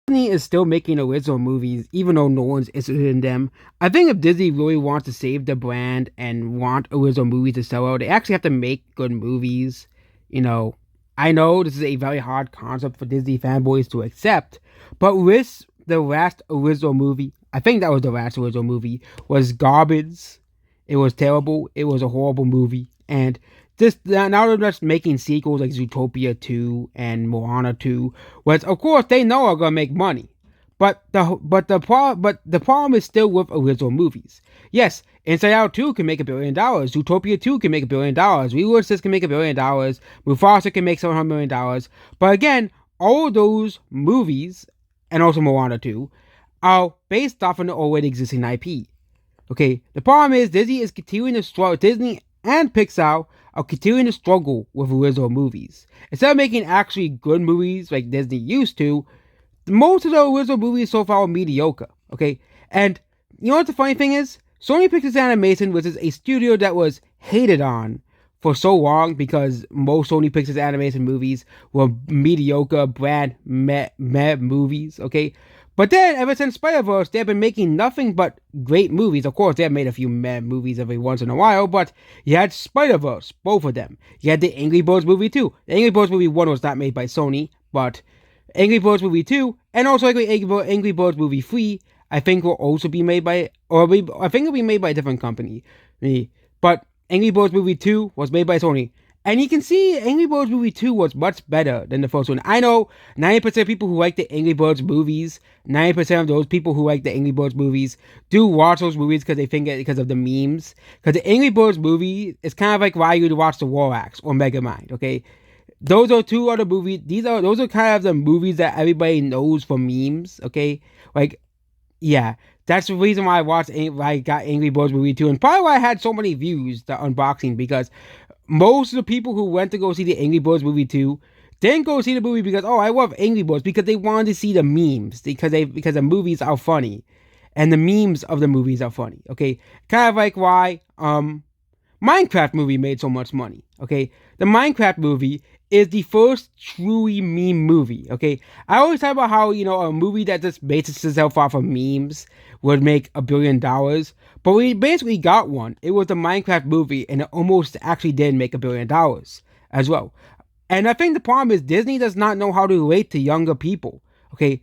Disney is still making original movies, even though no one's interested in them. I think if Disney really wants to save the brand and want original movies to sell out, they actually have to make good movies. You know, I know this is a very hard concept for Disney fanboys to accept, but with the last original movie, I think that was the last original movie, was garbage. It was terrible. It was a horrible movie. And this now they're just making sequels like Zootopia 2 and Moana 2, which of course they know are gonna make money. But the problem is still with original movies. Yes, Inside Out 2 can make $1 billion. Zootopia 2 can make $1 billion. Lilo Stitch can make $1 billion. Mufasa can make $700 million. But again, all of those movies and also Moana 2 are based off an already existing IP. Okay, the problem is Disney is continuing to struggle. Disney and Pixar are continuing to struggle with original movies. Instead of making actually good movies like Disney used to, most of the original movies so far are mediocre. Okay, and you know what the funny thing is? Sony Pictures Animation, which is a studio that was hated on for so long because most Sony Pictures Animation movies were mediocre, brand meh movies. Okay, but then, ever since Spider-Verse, they've been making nothing but great movies. Of course, they have made a few meh movies every once in a while, but you had Spider-Verse, both of them. You had the Angry Birds movie too. The Angry Birds movie 1 was not made by Sony, but Angry Birds movie 2, and also Angry Birds movie 3, I think will also be made by, I think it'll be made by a different company. But Angry Birds movie 2 was made by Sony. And you can see Angry Birds movie 2 was much better than the first one. I know 90% of people who like the Angry Birds movies, 90% of those people who like the Angry Birds movies do watch those movies because they think it because of the memes. Because the Angry Birds movie is kind of like why you'd watch the Warax or Megamind, okay? Those are two other movies. Those are kind of the movies that everybody knows for memes, okay? Like, yeah, that's the reason why I got Angry Birds movie 2, and probably why I had so many views, the unboxing, because most of the people who went to go see the Angry Birds movie 2 didn't go see the movie because, oh, I love Angry Birds, because they wanted to see the memes, because the movies are funny, and the memes of the movies are funny, okay? Kind of like why Minecraft movie made so much money, okay? The Minecraft movie is the first truly meme movie, okay? I always talk about how, a movie that just bases itself off of memes would make $1 billion, but we basically got one. It was the Minecraft movie, and it almost actually did make $1 billion as well. And I think the problem is Disney does not know how to relate to younger people, okay?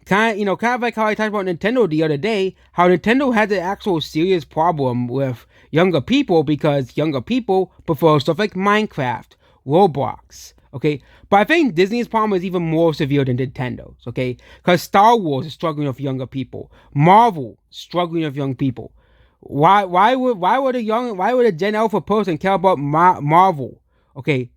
Kind of like how I talked about Nintendo the other day, how Nintendo had an actual serious problem with younger people because younger people prefer stuff like Minecraft, Roblox, okay? But I think Disney's problem is even more severe than Nintendo's, okay? Because Star Wars is struggling with younger people, Marvel struggling with young people. Why would a Gen Alpha person care about Marvel? Okay,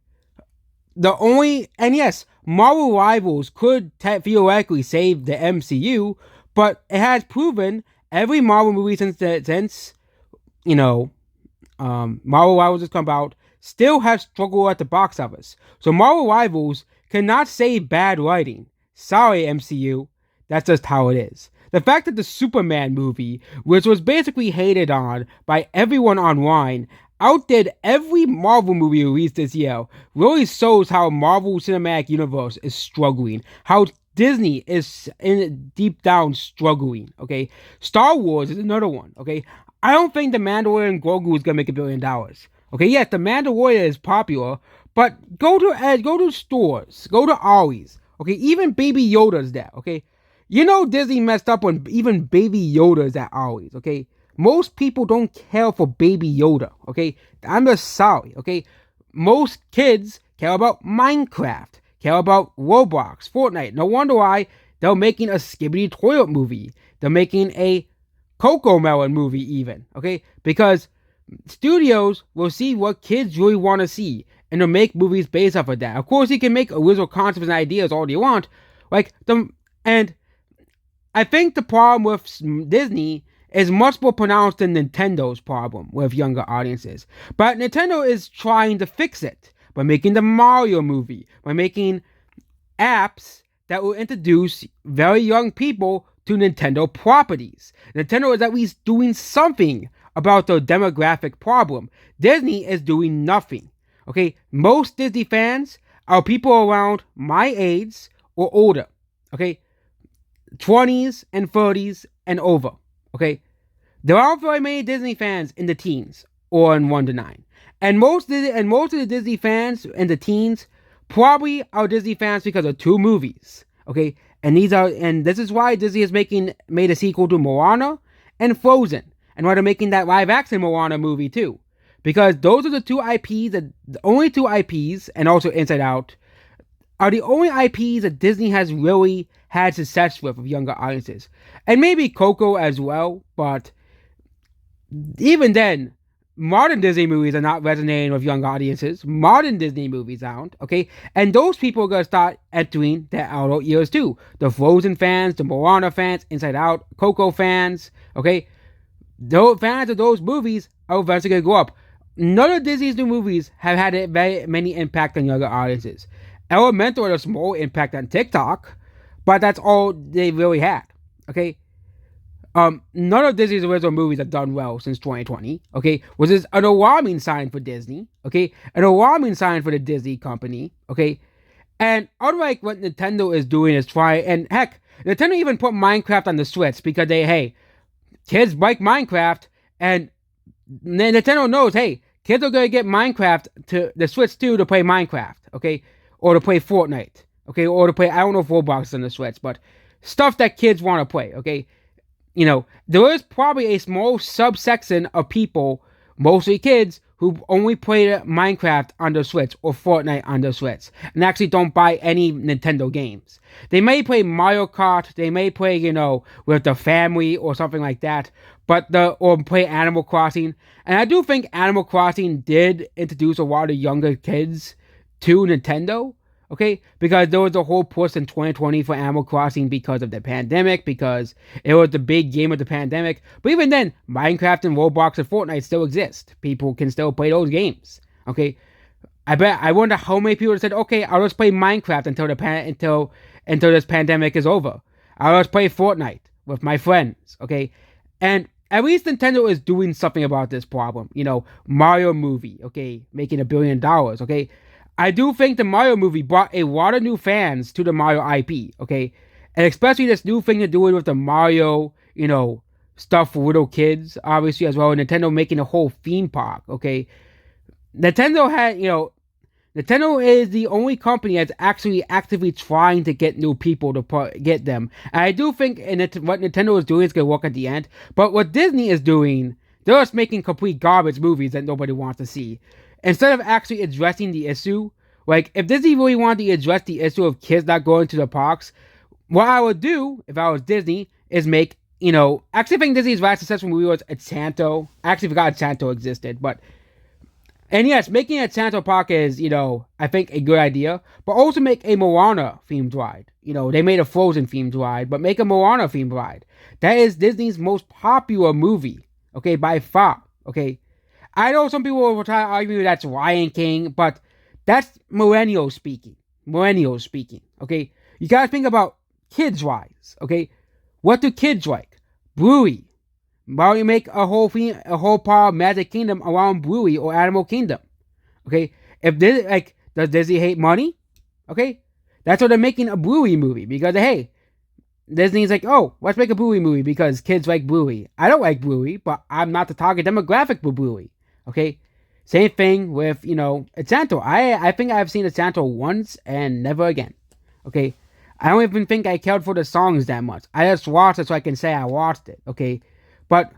yes, Marvel Rivals could theoretically save the MCU, but it has proven every Marvel movie since Marvel Rivals has come out still has struggled at the box office. So Marvel Rivals cannot save bad writing. Sorry, MCU, that's just how it is. The fact that the Superman movie, which was basically hated on by everyone online, outdid every Marvel movie released this year, really shows how Marvel Cinematic Universe is struggling. How Disney is in deep down struggling. Okay, Star Wars is another one. Okay, I don't think the Mandalorian Grogu is gonna make $1 billion. Okay, yes, the Mandalorian is popular, but go to stores, go to Ollie's. Okay, even Baby Yoda's there. Okay, Disney messed up when even Baby Yoda's at Ollie's. Okay, most people don't care for Baby Yoda, okay? I'm just sorry, okay? Most kids care about Minecraft, care about Roblox, Fortnite. No wonder why they're making a Skibidi Toilet movie. They're making a Coco Melon movie even, okay? Because studios will see what kids really want to see, and they'll make movies based off of that. Of course, you can make original concepts and ideas all you want, and I think the problem with Disney is much more pronounced than Nintendo's problem with younger audiences. But Nintendo is trying to fix it by making the Mario movie, by making apps that will introduce very young people to Nintendo properties. Nintendo is at least doing something about the demographic problem. Disney is doing nothing. Okay, most Disney fans are people around my age or older. Okay, 20s and 30s and over. Okay, there aren't very many Disney fans in the teens or in 1 to 9, and most of the Disney fans in the teens probably are Disney fans because of two movies. Okay, and this is why Disney is made a sequel to Moana and Frozen, and why they're making that live action Moana movie too, because those are the only two IPs, and also Inside Out are the only IPs that Disney has really had success with younger audiences, and maybe Coco as well, but even then, modern Disney movies are not resonating with young audiences. Modern Disney movies aren't, okay? And those people are going to start entering their adult years too. The Frozen fans, the Moana fans, Inside Out, Coco fans, okay? Those fans of those movies are eventually going to grow up. None of Disney's new movies have had a very many impact on younger audiences. Elemental had a small impact on TikTok, but that's all they really had, okay? None of Disney's original movies have done well since 2020. Okay, which is an alarming sign for Disney. Okay, an alarming sign for the Disney company. Okay, and unlike what Nintendo is doing is and heck, Nintendo even put Minecraft on the Switch because kids like Minecraft, and Nintendo knows, hey, kids are gonna get Minecraft to the Switch too to play Minecraft. Okay, or to play Fortnite. Okay, or to play, I don't know if Roblox is on the Switch, but stuff that kids want to play. Okay, there is probably a small subsection of people, mostly kids, who only play Minecraft on their Switch or Fortnite on their Switch and actually don't buy any Nintendo games. They may play Mario Kart, they may play, with the family or something like that, or play Animal Crossing. And I do think Animal Crossing did introduce a lot of younger kids to Nintendo. Okay, because there was a whole push in 2020 for Animal Crossing because of the pandemic, because it was the big game of the pandemic. But even then, Minecraft and Roblox and Fortnite still exist. People can still play those games. Okay, I wonder how many people said, okay, I'll just play Minecraft until this pandemic is over. I'll just play Fortnite with my friends. Okay, and at least Nintendo is doing something about this problem. Mario movie. Okay, making $1 billion. Okay. I do think the Mario movie brought a lot of new fans to the Mario IP, okay? And especially this new thing to do with the Mario, stuff for little kids, obviously, as well. Nintendo making a whole theme park, okay? Nintendo is the only company that's actually actively trying to get new people to get them. And I do think what Nintendo is doing is going to work at the end. But what Disney is doing, they're just making complete garbage movies that nobody wants to see. Instead of actually addressing the issue, like if Disney really wanted to address the issue of kids not going to the parks, what I would do if I was Disney is make, actually I think Disney's last successful movie was Enchanto. I actually forgot Enchanto existed, and yes, making Enchanto Park is, I think a good idea, but also make a Moana themed ride. They made a Frozen themed ride, but make a Moana themed ride. That is Disney's most popular movie, okay, by far, okay. I know some people will try to argue that's Lion King, but that's millennials speaking. Millennials speaking, okay? You gotta think about kids-wise, okay? What do kids like? Bluey. Why don't you make a whole part of Magic Kingdom around Bluey or Animal Kingdom? Okay? Does Disney hate money? Okay? That's why they're making a Bluey movie, because, hey, Disney's like, oh, let's make a Bluey movie because kids like Bluey. I don't like Bluey, but I'm not the target demographic for Bluey. Okay, same thing with, Enchanto. I think I've seen Enchanto once and never again. Okay, I don't even think I cared for the songs that much. I just watched it so I can say I watched it. Okay, but,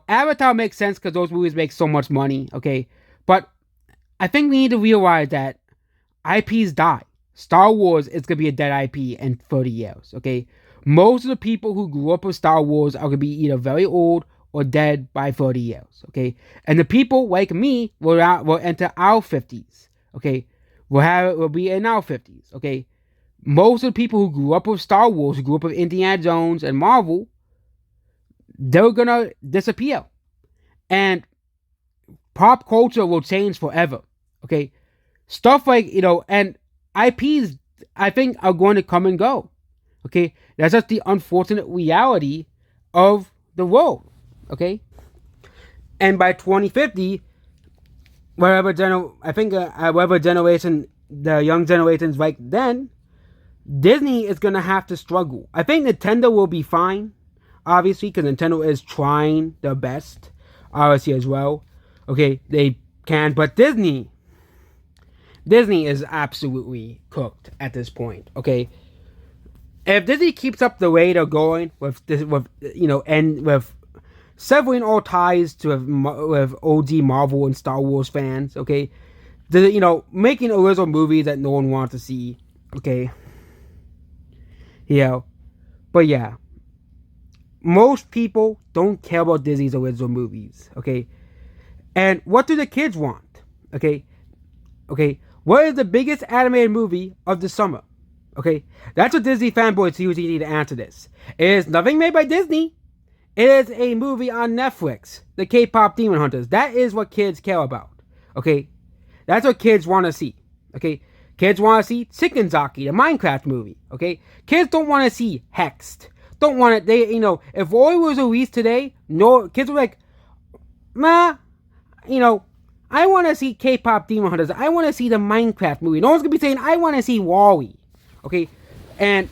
Avatar makes sense because those movies make so much money. Okay, but I think we need to realize that IPs die. Star Wars is going to be a dead IP in 30 years. Okay, most of the people who grew up with Star Wars are going to be either very old or dead by 30 years, okay? And the people like me will enter our 50s, okay? Will be in our 50s, okay? Most of the people who grew up with Star Wars, who grew up with Indiana Jones and Marvel, they're gonna disappear. And pop culture will change forever, okay? Stuff like, and IPs, I think, are going to come and go, okay? That's just the unfortunate reality of the world. Okay, and by 2050, whatever generation, the young generations like then, Disney is gonna have to struggle. I think Nintendo will be fine, obviously, because Nintendo is trying their best, obviously as well. Okay, they can, but Disney is absolutely cooked at this point. Okay, if Disney keeps up the way they're going with this, and with severing all ties to with OG Marvel and Star Wars fans, okay, making original movies that no one wants to see, okay, but yeah, most people don't care about Disney's original movies, okay, and what do the kids want, okay, what is the biggest animated movie of the summer? Okay, that's what Disney fanboys usually need to answer this. It is nothing made by Disney. It is a movie on Netflix, The K-Pop Demon Hunters. That is what kids care about. Okay, that's what kids want to see. Okay, kids want to see Chickenzaki, the Minecraft movie. Okay, kids don't want to see Hexed. Don't want it. If Roy was released today, no kids were like, nah, I want to see K-Pop Demon Hunters. I want to see the Minecraft movie. No one's gonna be saying I want to see WALL-E. Okay, and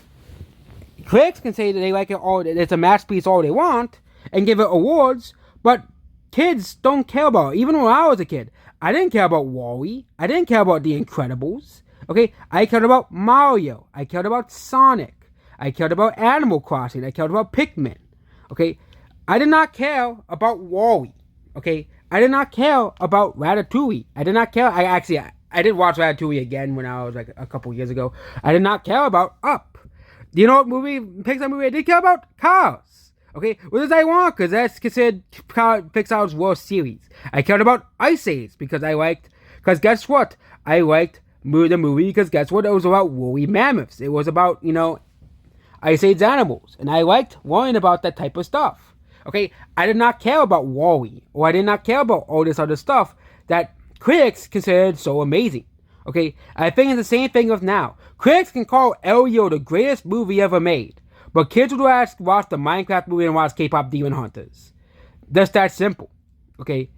critics can say that they like it all, it's a masterpiece all they want, and give it awards, but kids don't care about it. Even when I was a kid, I didn't care about WALL-E. I didn't care about The Incredibles. Okay, I cared about Mario. I cared about Sonic. I cared about Animal Crossing. I cared about Pikmin. Okay, I did not care about WALL-E. Okay, I did not care about Ratatouille. I did not care. I did watch Ratatouille again when I was like a couple years ago. I did not care about Up. Do you know what Pixar movie I did care about? Cars. Okay, what does I want? Because that's considered Pixar's worst series. I cared about Ice Age because guess what? I liked the movie because guess what? It was about woolly mammoths. It was about, Ice Age animals. And I liked worrying about that type of stuff. Okay, I did not care about WALL-E, or I did not care about all this other stuff that critics considered so amazing. Okay, I think it's the same thing of now. Critics can call Elio the greatest movie ever made, but kids would watch the Minecraft movie and watch K-Pop Demon Hunters. Just that simple. Okay,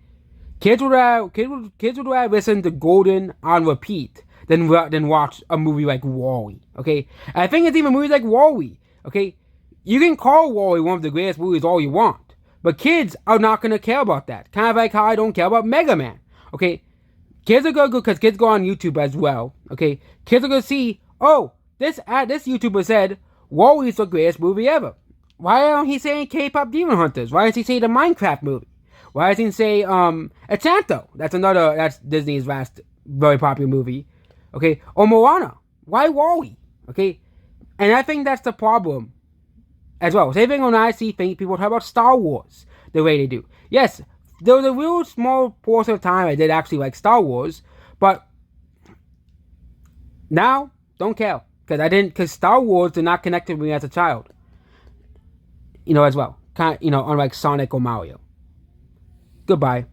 kids would listen to Golden on repeat than watch a movie like WALL-E. Okay, I think it's even movies like WALL-E. Okay, you can call WALL-E one of the greatest movies all you want, but kids are not gonna care about that. Kind of like how I don't care about Mega Man. Okay. Kids are gonna go because kids go on YouTube as well. Okay, kids are gonna see. Oh, this YouTuber said WALL-E is the greatest movie ever. Why aren't he saying K-Pop Demon Hunters? Why does he say the Minecraft movie? Why doesn't he say Encanto? That's Disney's last very popular movie. Okay, or Moana. Why WALL-E? Okay, and I think that's the problem as well. Same thing when I see people talk about Star Wars the way they do. Yes. There was a real small portion of time I did actually like Star Wars, but now don't care because Star Wars did not connect with me as a child, as well. Unlike Sonic or Mario. Goodbye.